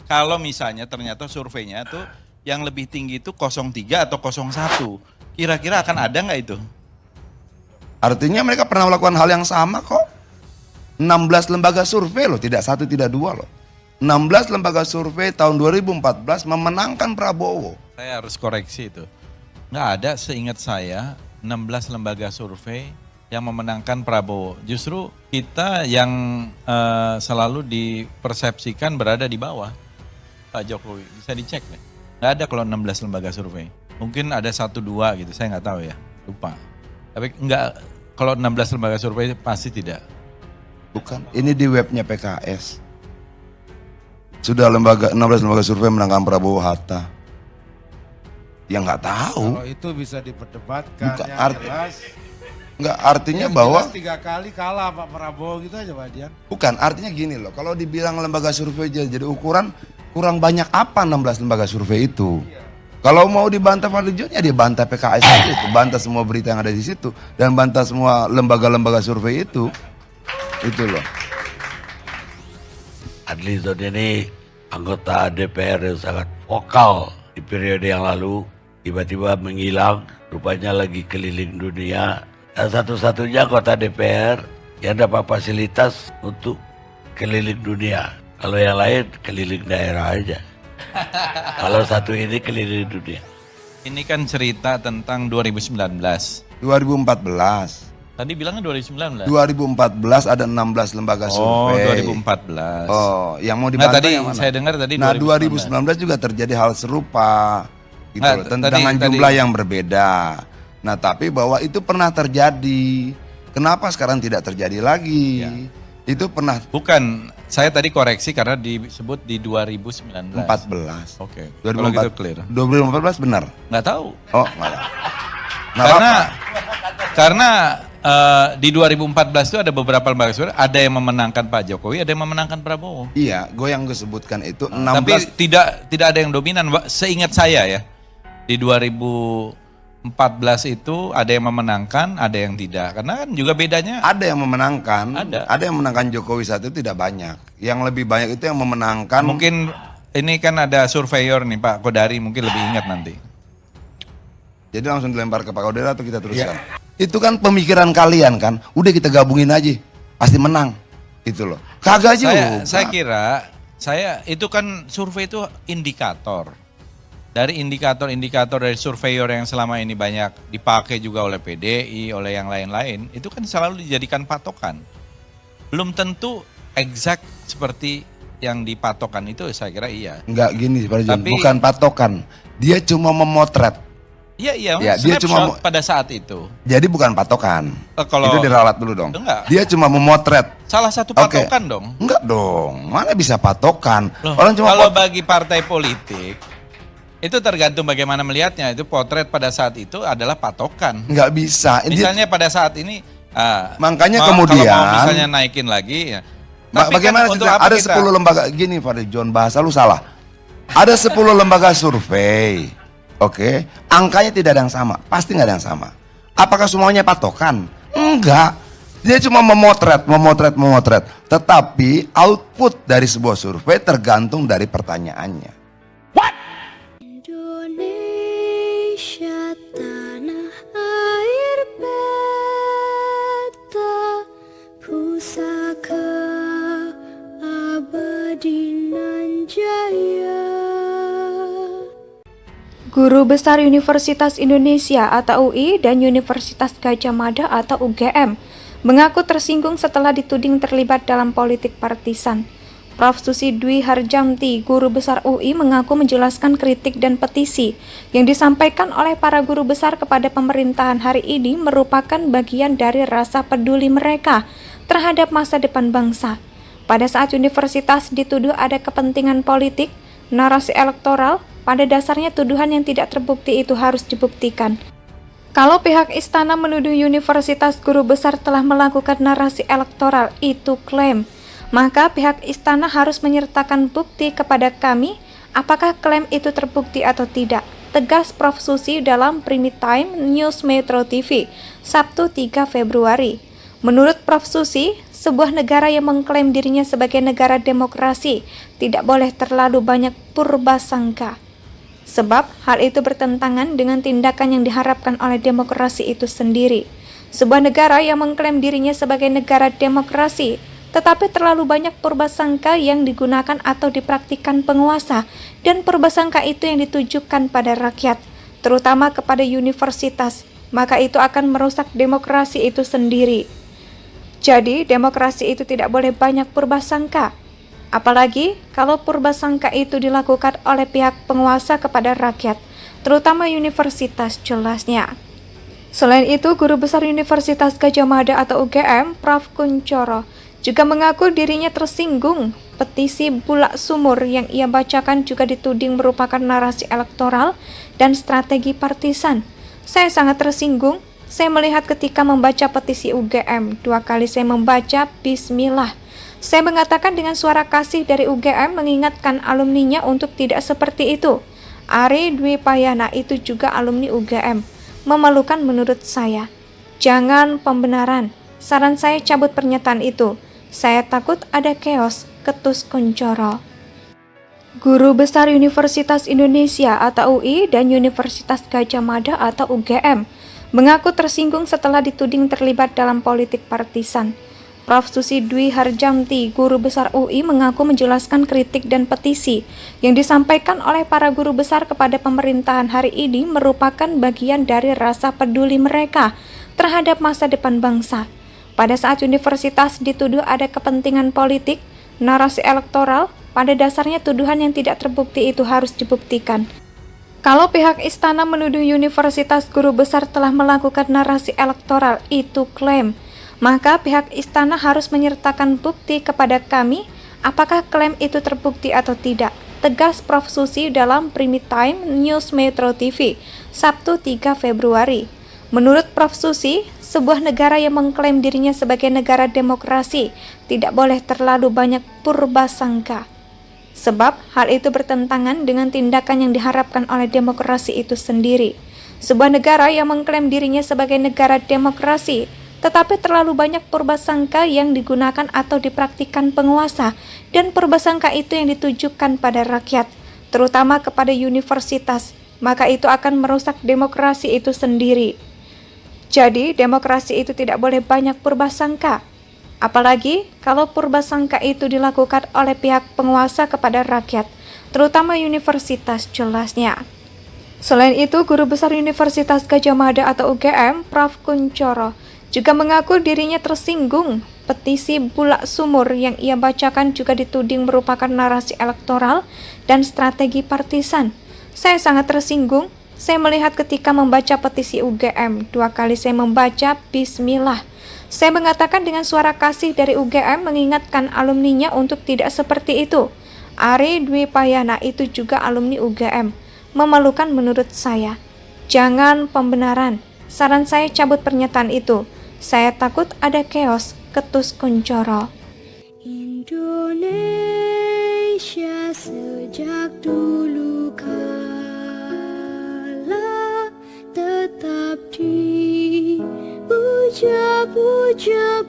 Kalau misalnya ternyata surveinya tuh yang lebih tinggi itu 03 atau 01, kira-kira akan ada nggak itu? Artinya mereka pernah melakukan hal yang sama kok. 16 lembaga survei loh, tidak satu tidak dua loh. 16 lembaga survei tahun 2014 memenangkan Prabowo. Saya harus koreksi itu. Nggak ada seingat saya 16 lembaga survei yang memenangkan Prabowo. Justru kita yang selalu dipersepsikan berada di bawah Pak Jokowi. Bisa dicek deh. Nggak ada kalau 16 lembaga survei. Mungkin ada 1-2 gitu, saya nggak tahu ya. Lupa. Tapi nggak, kalau 16 lembaga survei pasti tidak. Bukan, ini di webnya PKS. Sudah 16 lembaga survei menangkan Prabowo Hatta. Ya nggak tahu. Kalau itu bisa diperdebatkan. Bukan, yang jelas, nggak artinya yang bahwa jelas 3 kali kalah Pak Prabowo gitu aja Pak Dian. bukan artinya gini loh. Kalau dibilang lembaga survei jadi ukuran, kurang banyak apa 16 lembaga survei itu? Kalau mau dibantah Fadly Zon ya dia bantah PKS aja itu, bantah semua berita yang ada di situ dan bantah semua lembaga-lembaga survei itu. Itu loh. Fadly Zon ini anggota DPR yang sangat vokal di periode yang lalu, tiba-tiba menghilang, rupanya lagi keliling dunia. Dan satu-satunya anggota DPR yang dapat fasilitas untuk keliling dunia. Kalau yang lain keliling daerah aja. Kalau satu ini keliling dunia. Ini kan cerita tentang 2019. 2014. Tadi bilangnya 2019. 2014 ada 16 lembaga Oh, survei. 2014. Oh, yang mau Nah, dibantah tadi yang mana? saya dengar tadi Nah, 2019. 2019 juga terjadi hal serupa. Gitu Nah, loh, tadi- dengan tadi- jumlah yang berbeda. Nah, tapi bahwa itu pernah terjadi. Kenapa sekarang tidak terjadi lagi? Ya. Itu pernah Bukan, saya tadi koreksi karena disebut di 2019. 14. Oke, kalau gitu clear. 2014 benar? Nggak tahu. Oh, malah. Nah, Karena di 2014 itu ada beberapa lembaga survei, ada yang memenangkan Pak Jokowi, ada yang memenangkan Prabowo. iya, gue yang gue sebutkan itu Tapi 16. tidak ada yang dominan, Pak. Seingat saya ya. Di 2014 itu ada yang memenangkan, ada yang tidak. Karena kan juga bedanya. Ada yang memenangkan, Ada. yang memenangkan Jokowi saat itu tidak banyak. Yang lebih banyak itu yang memenangkan. Mungkin ini kan ada surveyor nih Pak Kodari, mungkin lebih ingat nanti. Jadi langsung dilempar ke Pak Kodera atau kita teruskan? Itu kan pemikiran kalian kan, udah kita gabungin aja, pasti menang, gitu loh. Kagak juga. Saya kira, itu kan survei itu indikator. Dari indikator-indikator dari surveyor yang selama ini banyak dipakai juga oleh PDI, oleh yang lain-lain, itu kan selalu dijadikan patokan. Belum tentu exact seperti yang dipatokan itu, saya kira iya. Enggak gini, Pak John, Tapi- bukan patokan. Dia cuma memotret. Iya, Ya, dia snapshot cuma pada saat itu. Jadi bukan patokan. Kalau Itu diralat dulu dong. Enggak. Dia cuma memotret. salah satu Oke. patokan dong. Enggak dong. Mana bisa patokan? Loh, Orang cuma kalau bagi partai politik itu tergantung bagaimana melihatnya. Itu potret pada saat itu adalah patokan. enggak bisa. Dia- Misalnya pada saat ini, Makanya kalau kemudian- mau misalnya naikin lagi, ya. Tapi bagaimana kan untuk kita, apa ada kita? 10 lembaga gini Fadly John, bahasa lu salah. Ada 10 lembaga survei. Oke, angkanya tidak ada yang sama, pasti nggak ada yang sama. Apakah semuanya patokan? Enggak. Dia cuma memotret. Tetapi output dari sebuah survei tergantung dari pertanyaannya. Indonesia tanah air beta pusaka abadi nan jaya. Guru Besar Universitas Indonesia atau UI dan Universitas Gadjah Mada atau UGM mengaku tersinggung setelah dituding terlibat dalam politik partisan. Prof. Susi Dwi Harjamti, Guru Besar UI, mengaku menjelaskan kritik dan petisi yang disampaikan oleh para guru besar kepada pemerintahan hari ini merupakan bagian dari rasa peduli mereka terhadap masa depan bangsa. Pada saat universitas dituduh ada kepentingan politik, narasi elektoral, pada dasarnya tuduhan yang tidak terbukti itu harus dibuktikan. Kalau pihak istana menuduh Universitas Guru Besar telah melakukan narasi elektoral, itu klaim, maka pihak istana harus menyertakan bukti kepada kami apakah klaim itu terbukti atau tidak, tegas Prof. Susi dalam Prime Time News Metro TV, Sabtu 3 Februari. Menurut Prof. Susi, sebuah negara yang mengklaim dirinya sebagai negara demokrasi tidak boleh terlalu banyak purbasangka. Sebab hal itu bertentangan dengan tindakan yang diharapkan oleh demokrasi itu sendiri. Sebuah negara yang mengklaim dirinya sebagai negara demokrasi tetapi terlalu banyak purbasangka yang digunakan atau dipraktikkan penguasa, dan purbasangka itu yang ditujukan pada rakyat, terutama kepada universitas, maka itu akan merusak demokrasi itu sendiri. Jadi, demokrasi itu tidak boleh banyak purbasangka. Apalagi kalau purbasangka itu dilakukan oleh pihak penguasa kepada rakyat, terutama universitas jelasnya. Selain itu, Guru Besar Universitas Gadjah Mada atau UGM, Prof. Kunchoro, juga mengaku dirinya tersinggung. Petisi Bulak Sumur yang ia bacakan juga dituding merupakan narasi elektoral dan strategi partisan. Saya sangat tersinggung. Saya melihat ketika membaca petisi UGM, 2 kali saya membaca Bismillah. Saya mengatakan dengan suara kasih dari UGM mengingatkan alumninya untuk tidak seperti itu. Ari Dwi Payana itu juga alumni UGM. Memalukan menurut saya. Jangan pembenaran. Saran saya cabut pernyataan itu. Saya takut ada chaos, ketus Kunchoro. Guru Besar Universitas Indonesia atau UI dan Universitas Gadjah Mada atau UGM mengaku tersinggung setelah dituding terlibat dalam politik partisan. Prof. Susi Dwi Harjamti, Guru Besar UI, mengaku menjelaskan kritik dan petisi yang disampaikan oleh para guru besar kepada pemerintahan hari ini merupakan bagian dari rasa peduli mereka terhadap masa depan bangsa. Pada saat universitas dituduh ada kepentingan politik, narasi elektoral, pada dasarnya tuduhan yang tidak terbukti itu harus dibuktikan. Kalau pihak istana menuduh Universitas Guru Besar telah melakukan narasi elektoral, itu klaim, maka pihak istana harus menyertakan bukti kepada kami apakah klaim itu terbukti atau tidak, tegas Prof. Susi dalam Prime Time News Metro TV, Sabtu 3 Februari. Menurut Prof. Susi, sebuah negara yang mengklaim dirinya sebagai negara demokrasi tidak boleh terlalu banyak purbasangka. Sebab hal itu bertentangan dengan tindakan yang diharapkan oleh demokrasi itu sendiri. Sebuah negara yang mengklaim dirinya sebagai negara demokrasi, tetapi terlalu banyak purbasangka yang digunakan atau dipraktikkan penguasa, dan purbasangka itu yang ditujukan pada rakyat, terutama kepada universitas, maka itu akan merusak demokrasi itu sendiri. Jadi, demokrasi itu tidak boleh banyak purbasangka. Apalagi kalau purbasangka itu dilakukan oleh pihak penguasa kepada rakyat, terutama universitas jelasnya. Selain itu, Guru Besar Universitas Gadjah Mada atau UGM, Prof. Kunchoro, juga mengaku dirinya tersinggung. Petisi Bulak Sumur yang ia bacakan juga dituding merupakan narasi elektoral dan strategi partisan. Saya sangat tersinggung. Saya melihat ketika membaca petisi UGM, 2 kali saya membaca Bismillah. Saya mengatakan dengan suara kasih dari UGM mengingatkan alumninya untuk tidak seperti itu. Ari Dwi Payana itu juga alumni UGM. Memalukan menurut saya. Jangan pembenaran. Saran saya cabut pernyataan itu. Saya takut ada chaos, ketus Kunchoro. Indonesia sejak dulu kala tetap dipuja-puja